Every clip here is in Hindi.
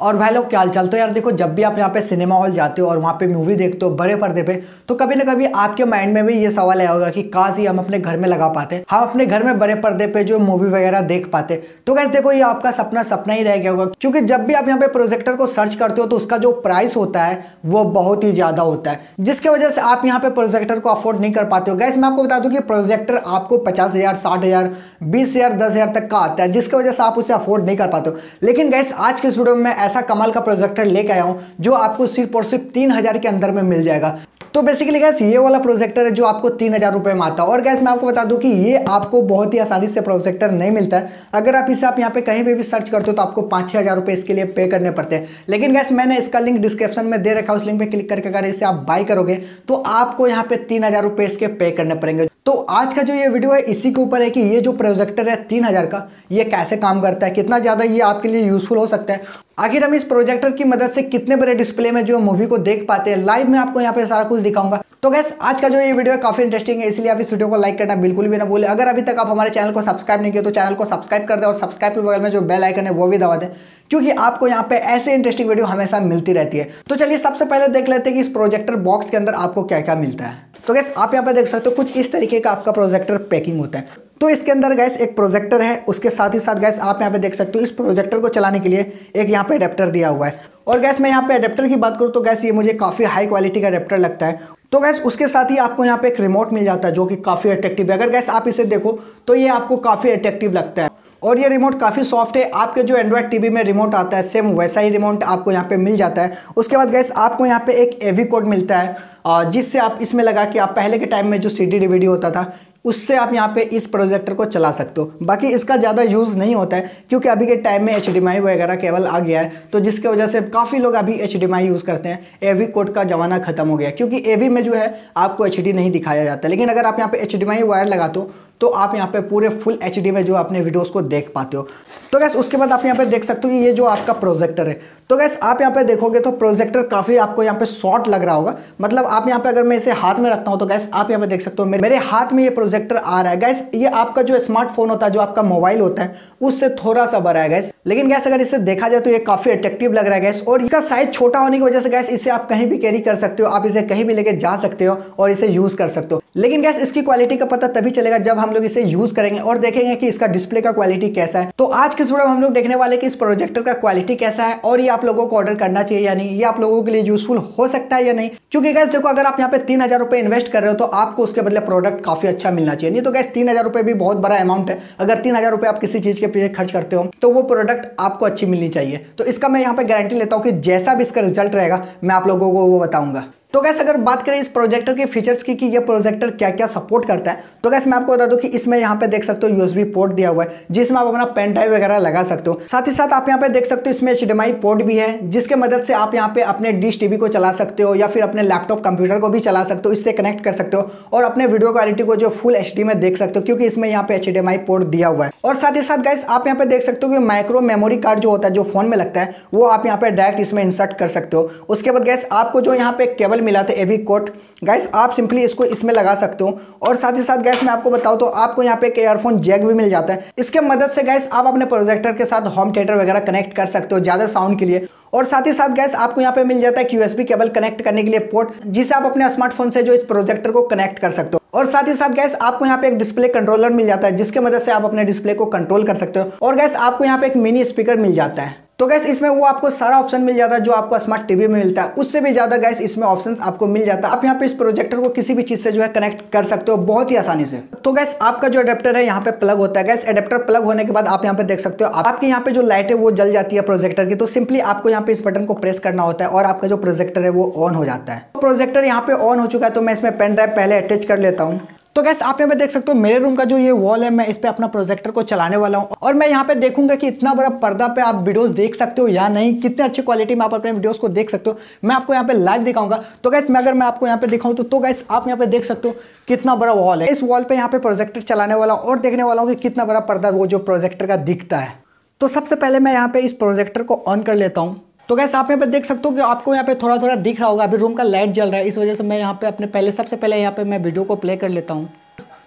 और भाई लोग क्या हाल चाल। तो यार देखो, जब भी आप यहाँ पे सिनेमा हॉल जाते हो और वहाँ पे मूवी देखते हो बड़े पर्दे पे, तो कभी ना कभी आपके माइंड में भी ये सवाल आया होगा कि काश ये हम अपने घर में लगा पाते, हम अपने घर में बड़े पर्दे पे जो मूवी वगैरह देख पाते। तो गाइस देखो, ये आपका सपना सपना ही रह गया होगा, क्योंकि जब भी आप यहाँ पे प्रोजेक्टर को सर्च करते हो तो उसका जो प्राइस होता है वो बहुत ही ज्यादा होता है, जिसकी वजह से आप यहाँ पे प्रोजेक्टर को अफोर्ड नहीं कर पाते हो। गाइस मैं आपको बता दूं कि प्रोजेक्टर आपको 50,000, 60,000, 20,000, 10,000 तक का आता है, जिसकी वजह से आप उसे अफोर्ड नहीं कर पाते हो। लेकिन गाइस आज के इस वीडियो में ऐसा कमाल का प्रोजेक्टर लेके आया हूं जो आपको सिर्फ और सिर्फ 3,000 के अंदर में मिल जाएगा। तो बेसिकली गैस ये वाला प्रोजेक्टर है जो आपको 3,000 रुपए में आता है। और गैस मैं आपको बता दूं कि ये आपको बहुत ही आसानी से प्रोजेक्टर नहीं मिलता है। अगर आप इसे यहाँ पे कहीं भी सर्च करते हो तो आपको 5-6 हज़ार रुपए इसके लिए पे करने पड़ते हैं। लेकिन गैस मैंने इसका लिंक डिस्क्रिप्शन में दे रखा है, उस लिंक पे क्लिक करके अगर इसे आप बाय करोगे तो आपको यहाँ पे 3,000 रुपए इसके पे करने पड़ेंगे। तो आज का जो ये वीडियो है इसी के ऊपर है कि ये जो प्रोजेक्टर है 3,000 का, ये कैसे काम करता है, कितना ज़्यादा ये आपके लिए यूजफुल हो सकता है, आखिर हम इस प्रोजेक्टर की मदद से कितने बड़े डिस्प्ले में जो मूवी को देख पाते हैं। लाइव में आपको यहाँ पे सारा कुछ दिखाऊंगा। तो गैस आज का जो ये वीडियो है काफी इंटरेस्टिंग है, इसलिए आप इस वीडियो को लाइक करना बिल्कुल भी ना भूलें। अगर अभी तक आप हमारे चैनल को सब्सक्राइब नहीं किया तो चैनल को सब्सक्राइब कर दें और सब्सक्राइब के बगल में जो बेल आइकन है वो भी दबा दें, क्योंकि आपको यहाँ पे ऐसे इंटरेस्टिंग वीडियो हमेशा मिलती रहती है। तो चलिए सबसे पहले देख लेते हैं कि इस प्रोजेक्टर बॉक्स के अंदर आपको क्या क्या मिलता है। तो गैस आप यहाँ पे देख सकते हो कुछ इस तरीके का आपका प्रोजेक्टर पैकिंग होता है। तो इसके अंदर गैस एक प्रोजेक्टर है, उसके साथ ही साथ गैस आप यहाँ पे देख सकते हो इस प्रोजेक्टर को चलाने के लिए एक यहाँ पे अडेप्टर दिया हुआ है। और गैस मैं यहाँ पे अडेप्टर की बात करूँ तो गैस ये मुझे काफ़ी हाई क्वालिटी का अडेप्टर लगता है। तो गैस उसके साथ ही आपको यहाँ पे एक रिमोट मिल जाता है जो कि काफ़ी अट्रैक्टिव है। अगर गैस आप इसे देखो तो ये आपको काफ़ी अट्रैक्टिव लगता है और ये रिमोट काफ़ी सॉफ्ट है। आपके जो एंड्रॉयड टीवी में रिमोट आता है सेम वैसा ही रिमोट आपको यहाँ पे मिल जाता है। उसके बाद गैस आपको यहाँ पे एक एवी कोड मिलता है जिससे आप इसमें लगा कि आप पहले के टाइम में जो CD DVD होता था उससे आप यहाँ पे इस प्रोजेक्टर को चला सकते हो। बाकी इसका ज़्यादा यूज़ नहीं होता है क्योंकि अभी के टाइम में HDMI वगैरह केबल आ गया है, तो जिसके वजह से काफ़ी लोग अभी HDMI यूज़ करते हैं। AV कोड का ज़माना खत्म हो गया क्योंकि AV में जो है आपको HD नहीं दिखाया जाता। लेकिन अगर आप यहाँ पे HDMI वायर लगाते हो तो आप यहाँ पे पूरे फुल HD में जो अपने वीडियोस को देख पाते हो। तो गैस उसके बाद आप यहाँ पे देख सकते हो कि ये जो आपका प्रोजेक्टर है, तो गैस आप यहाँ पे देखोगे तो प्रोजेक्टर काफ़ी आपको यहाँ पे शॉर्ट लग रहा होगा। मतलब आप यहाँ पे अगर मैं इसे हाथ में रखता हूँ तो गैस आप यहाँ पे देख सकते हो मेरे हाथ में ये प्रोजेक्टर आ रहा है। गैस ये आपका जो स्मार्टफोन होता है, जो आपका मोबाइल होता है, उससे थोड़ा सा बड़ा है गैस। लेकिन गैस अगर इसे देखा जाए तो ये काफ़ी अट्रैक्टिव लग रहा है गैस। और इसका साइज छोटा होने की वजह से गैस इसे आप कहीं भी कैरी कर सकते हो, आप इसे कहीं भी लेके जा सकते हो और इसे यूज़ कर सकते हो। लेकिन गैस इसकी क्वालिटी का पता तभी चलेगा जब हम लोग इसे यूज़ करेंगे और देखेंगे कि इसका डिस्प्ले का क्वालिटी कैसा है। तो आज के वीडियो में हम लोग देखने वाले कि इस प्रोजेक्टर का क्वालिटी कैसा है और ये आप लोगों को ऑर्डर करना चाहिए या नहीं, ये आप लोगों के लिए यूजफुल हो सकता है या नहीं। क्योंकि गैस देखो, अगर आप यहाँ पे 3,000 रुपए इन्वेस्ट कर रहे हो तो आपको उसके बदले प्रोडक्ट काफी अच्छा मिलना चाहिए। नहीं तो गैस 3,000 रुपए भी बहुत बड़ा अमाउंट है। अगर 3,000 रुपए आप किसी चीज के पीछे खर्च करते हो तो वो प्रोडक्ट आपको अच्छी मिलनी चाहिए। तो इसका मैं यहाँ पे गारंटी लेता हूँ कि जैसा भी इसका रिजल्ट रहेगा मैं आप लोगों को वो बताऊंगा। तो गैस अगर बात करें इस प्रोजेक्टर के फीचर्स की कि ये प्रोजेक्टर क्या क्या सपोर्ट करता है, तो गैस मैं आपको बता दूं कि इसमें यहाँ पे देख सकते हो USB पोर्ट दिया हुआ है जिसमें आप अपना पेन ड्राइव वगैरह लगा सकते हो। साथ ही साथ आप यहाँ पे देख सकते हो इसमें HDMI पोर्ट भी है जिसके मदद से आप यहाँ पे अपने डिश टीवी को चला सकते हो या फिर अपने लैपटॉप कंप्यूटर को भी चला सकते हो, इससे कनेक्ट कर सकते हो और अपने वीडियो क्वालिटी को जो फुल HD में देख सकते हो क्योंकि इसमें यहाँ पे HDMI पोर्ट दिया हुआ है। और साथ ही साथ गैस आप यहाँ पे देख सकते हो कि माइक्रो मेमोरी कार्ड जो होता है, जो फोन में लगता है, वो आप यहाँ पे डायरेक्ट इसमें इंसर्ट कर सकते हो। उसके बाद गैस आपको जो यहाँ पे केबल मिला था AV कोड, गाइस आप सिंपली इसको इसमें लगा सकते हो। और साथ ही साथ गैस मैं आपको बताऊं तो आपको यहाँ पे एक ईयरफोन जैक भी मिल जाता है। इसके मदद से गैस आप अपने प्रोजेक्टर के साथ होम थिएटर वगैरह कनेक्ट कर सकते हो ज़्यादा साउंड के लिए। और साथ ही साथ गैस आपको यहाँ पे मिल जाता है एक USB केबल कनेक्ट करने के लिए पोर्ट, जिसे आप अपने स्मार्टफोन से जो इस प्रोजेक्टर को कनेक्ट कर सकते हो। और साथ ही साथ गैस आपको यहाँ पे एक डिस्प्ले कंट्रोलर मिल जाता है जिसके मदद से आप अपने डिस्प्ले को कंट्रोल कर सकते हो। और गैस आपको यहाँ पे एक मिनी स्पीकर मिल जाता है। तो गैस इसमें वो आपको सारा ऑप्शन मिल जाता है जो आपको स्मार्ट टीवी में मिलता है, उससे भी ज़्यादा गैस इसमें ऑप्शंस आपको मिल जाता है। आप यहाँ पे इस प्रोजेक्टर को किसी भी चीज़ से जो है कनेक्ट कर सकते हो बहुत ही आसानी से। तो गैस आपका जो अडेप्टर है यहाँ पे प्लग होता है। गैस अडेप्टर प्लग होने के बाद आप यहाँ पे देख सकते हो आपके यहाँ पे जो लाइट है वो जल जाती है प्रोजेक्टर की। तो सिंपली आपको यहाँ पे इस बटन को प्रेस करना होता है और आपका जो प्रोजेक्टर है वो ऑन हो जाता है। तो प्रोजेक्टर यहाँ पे ऑन हो चुका है, तो मैं इसमें पेन ड्राइव पहले अटैच कर लेता हूँ। तो गैस आप यहाँ पे देख सकते हो मेरे रूम का जो ये वॉल है, मैं इस पे अपना प्रोजेक्टर को चलाने वाला हूँ और मैं यहाँ पे देखूंगा कि इतना बड़ा पर्दा पे आप वीडियोस देख सकते हो या नहीं, कितने अच्छी क्वालिटी में आप अपने वीडियोस को देख सकते हो। मैं आपको यहाँ पे लाइव दिखाऊंगा। तो गैस अगर मैं आपको यहाँ पे दिखाऊँ तो गैस आप यहाँ पे देख सकते हो कितना बड़ा वॉल है। इस वॉल पे यहाँ पे प्रोजेक्टर चलाने वाला हूँ और देखने वाला हूँ कि कितना बड़ा पर्दा वो जो प्रोजेक्टर का दिखता है। तो सबसे पहले मैं यहाँ पे इस प्रोजेक्टर को ऑन कर लेता हूँ। तो गैस आप यहाँ पे देख सकते हो कि आपको यहाँ पे थोड़ा थोड़ा दिख रहा होगा। अभी रूम का लाइट जल रहा है, इस वजह से मैं यहाँ पे सबसे पहले यहाँ पे मैं वीडियो को प्ले कर लेता हूँ।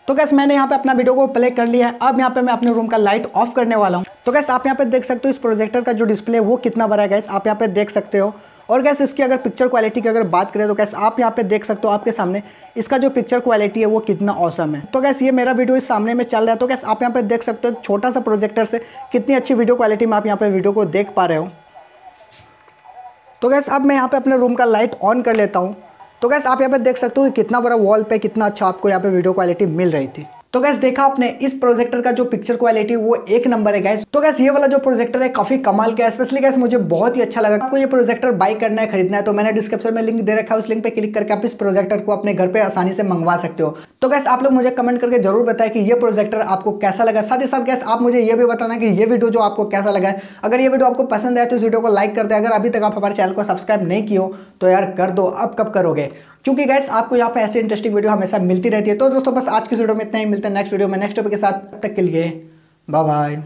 तो गैस मैंने यहाँ पे अपना वीडियो को प्ले कर लिया है। अब यहाँ पे मैं अपने रूम का लाइट ऑफ करने वाला हूँ। तो गैस आप यहाँ पे देख सकते हो इस प्रोजेक्टर का जो डिस्प्ले है वो कितना बड़ा है गैस, आप यहाँ पे देख सकते हो। और गैस इसकी अगर पिक्चर क्वालिटी की अगर बात करें तो गैस आप यहाँ पे देख सकते हो आपके सामने इसका जो पिक्चर क्वालिटी है वो कितना ऑसम है। तो गैस ये मेरा वीडियो इस सामने में चल रहा है। तो गैस आप यहाँ पे देख सकते हो एक छोटा सा प्रोजेक्टर से कितनी अच्छी वीडियो क्वालिटी में आप यहाँ पे वीडियो को देख पा रहे हो। तो गैस अब मैं यहाँ पे अपने रूम का लाइट ऑन कर लेता हूँ। तो गैस आप यहाँ पे देख सकते हो कि कितना बड़ा वॉल पे कितना अच्छा आपको यहाँ पे वीडियो क्वालिटी मिल रही थी। तो गैस देखा आपने इस प्रोजेक्टर का जो पिक्चर क्वालिटी वो एक नंबर है गैस। तो गैस ये वाला जो प्रोजेक्टर है काफी कमाल का है, स्पेशली गैस मुझे बहुत ही अच्छा लगा। आपको ये प्रोजेक्टर बाय करना है, खरीदना है तो मैंने डिस्क्रिप्शन में लिंक दे रखा है, उस लिंक पे क्लिक करके आप इस प्रोजेक्टर को अपने घर पे आसानी से मंगवा सकते हो। तो गैस आप लोग मुझे कमेंट करके जरूर बताएं कि ये प्रोजेक्टर आपको कैसा लगा। साथ ही साथ गैस आप मुझे ये भी बताना कि ये वीडियो जो आपको कैसा लगा है। अगर ये वीडियो आपको पसंद आए तो इस वीडियो को लाइक कर दे। अगर अभी तक आप हमारे चैनल को सब्सक्राइब नहीं किए हो तो यार कर दो, अब कब करोगे, क्योंकि गाइस आपको यहाँ पे ऐसे इंटरेस्टिंग वीडियो हमेशा मिलती रहती है। तो दोस्तों बस आज की वीडियो में इतना ही, मिलते हैं नेक्स्ट वीडियो में नेक्स्ट टॉपिक के साथ। तब तक के लिए बाय बाय।